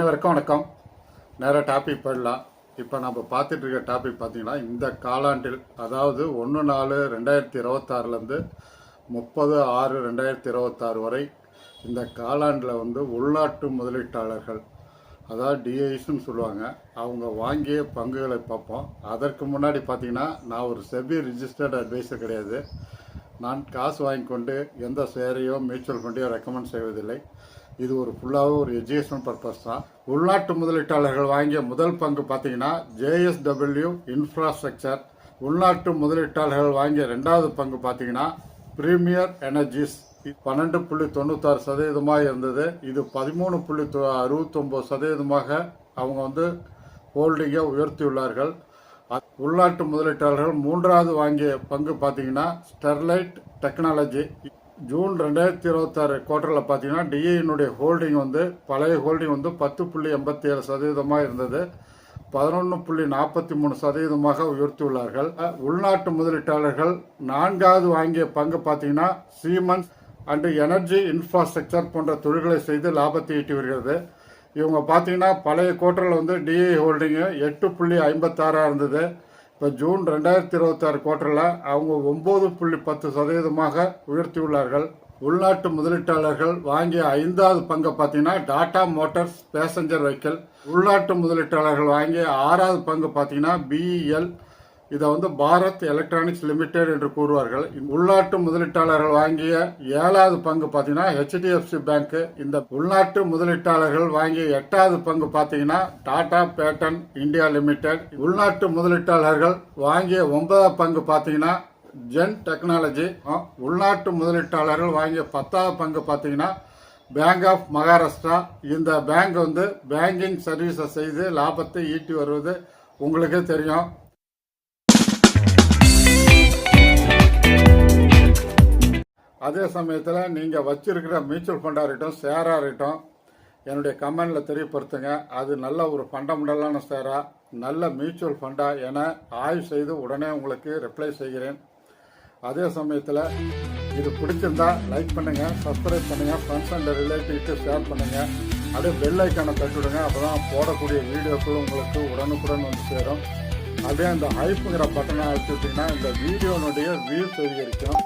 அனைவருக்கும் வணக்கம். நேராக டாபிக் போயிடலாம். இப்போ நம்ம பார்த்துட்டு இருக்க டாபிக் பார்த்தீங்கன்னா, இந்த காலாண்டில் அதாவது 1/4/2026 30/6/2026 வரை இந்த காலாண்டில் உள்நாட்டு முதலீட்டாளர்கள், அதாவது டிஐஸ்ன்னு சொல்லுவாங்க, அவங்க வாங்கிய பங்குகளை பார்ப்போம். அதற்கு முன்னாடி பார்த்தீங்கன்னா, நான் ஒரு செபி ரிஜிஸ்டர்ட் அட்வைசர் கிடையாது. நான் காசு வாங்கி கொண்டு எந்த ஷேரையோ மியூச்சுவல் ஃபண்டையோ ரெக்கமெண்ட் செய்வதில்லை. இது ஒரு ஃபுல்லாகவே ஒரு எஜுகேஷனல் பர்பஸ் தான். உள்நாட்டு முதலீட்டாளர்கள் வாங்கிய முதல் பங்கு பார்த்தீங்கன்னா JSW இன்ஃப்ராஸ்ட்ரக்சர். உள்நாட்டு முதலீட்டாளர்கள் வாங்கிய ரெண்டாவது பங்கு பார்த்தீங்கன்னா பிரீமியர் எனர்ஜிஸ். 12.96% இருந்தது. இது 13.69% அவங்க ஹோல்டிங்கை உயர்த்தியுள்ளார்கள். உள்நாட்டு முதலீட்டாளர்கள் மூன்றாவது வாங்கிய பங்கு பார்த்தீங்கன்னா ஸ்டெர்லைட் டெக்னாலஜி. ஜூன் 2026 குவார்டரில் பார்த்தீங்கன்னா டிஐனுடைய ஹோல்டிங் பழைய ஹோல்டிங் 10.87% இருந்தது. 11.43% உயர்த்தியுள்ளார்கள். உள்நாட்டு முதலீட்டாளர்கள் நான்காவது வாங்கிய பங்கு பார்த்தீங்கன்னா சீமன்ஸ் அண்ட் எனர்ஜி இன்ஃப்ராஸ்ட்ரக்சர் போன்ற தொழில்களை செய்து லாபத்தை ஈட்டி வருகிறது. இவங்க பார்த்தீங்கன்னா பழைய குவார்டரில் டிஐ ஹோல்டிங்கு 8.56 இருந்தது. இப்போ ஜூன் 2026 குவார்டரில் அவங்க 9.10% உயர்த்தியுள்ளார்கள். உள்நாட்டு முதலீட்டாளர்கள் வாங்கிய ஐந்தாவது பங்கை பார்த்தீங்கன்னா டாடா மோட்டார்ஸ் பேசஞ்சர் வெஹிக்கிள். உள்நாட்டு முதலீட்டாளர்கள் வாங்கிய ஆறாவது பங்கு பார்த்தீங்கன்னா BEL. இதை பாரத் எலக்ட்ரானிக்ஸ் லிமிடெட் என்று கூறுவார்கள். உள்நாட்டு முதலீட்டாளர்கள் வாங்கிய ஏழாவது பங்கு பார்த்தீங்கன்னா HDFC பேங்க். இந்த உள்நாட்டு முதலீட்டாளர்கள் வாங்கிய எட்டாவது பங்கு பார்த்தீங்கன்னா டாடா பேட்டன் இந்தியா லிமிடெட். உள்நாட்டு முதலீட்டாளர்கள் வாங்கிய 9வது பங்கு பார்த்தீங்கன்னா ஜென் டெக்னாலஜி. உள்நாட்டு முதலீட்டாளர்கள் வாங்கிய 10வது பங்கு பார்த்தீங்கன்னா பேங்க் ஆஃப் மகாராஷ்டிரா. இந்த பேங்க் பேங்கிங் சர்வீஸை செய்து லாபத்தை ஈட்டி வருவது உங்களுக்கே தெரியும். அதே சமயத்தில் நீங்கள் வச்சிருக்கிற மியூச்சுவல் ஃபண்டாக இருக்கட்டும், ஷேராக இருக்கட்டும், என்னுடைய கமெண்டில் தெரியப்படுத்துங்க. அது நல்ல ஒரு ஃபண்டமெண்டலான ஷேரா, நல்ல மியூச்சுவல் ஃபண்டா என ஆய்வு செய்து உடனே உங்களுக்கு ரிப்ளை செய்கிறேன். அதே சமயத்தில் இது பிடிச்சிருந்தா லைக் பண்ணுங்கள், சப்ஸ்கிரைப் பண்ணுங்கள், ஃப்ரெண்ட்ஸ் அண்ட் ரிலேட்டிவ்க்கு ஷேர் பண்ணுங்கள். அப்படியே பெல் ஐக்கானை தட்டிவிடுங்க. அப்போ தான் போடக்கூடிய வீடியோக்கள் உங்களுக்கு உடனுக்குடன் சேரும். அப்படியே அந்த ஹைப்புங்கிற பட்டனை அழுத்தி விட்டிங்கன்னா இந்த வீடியோனுடைய வியூஸ் அதிகரிக்கும்.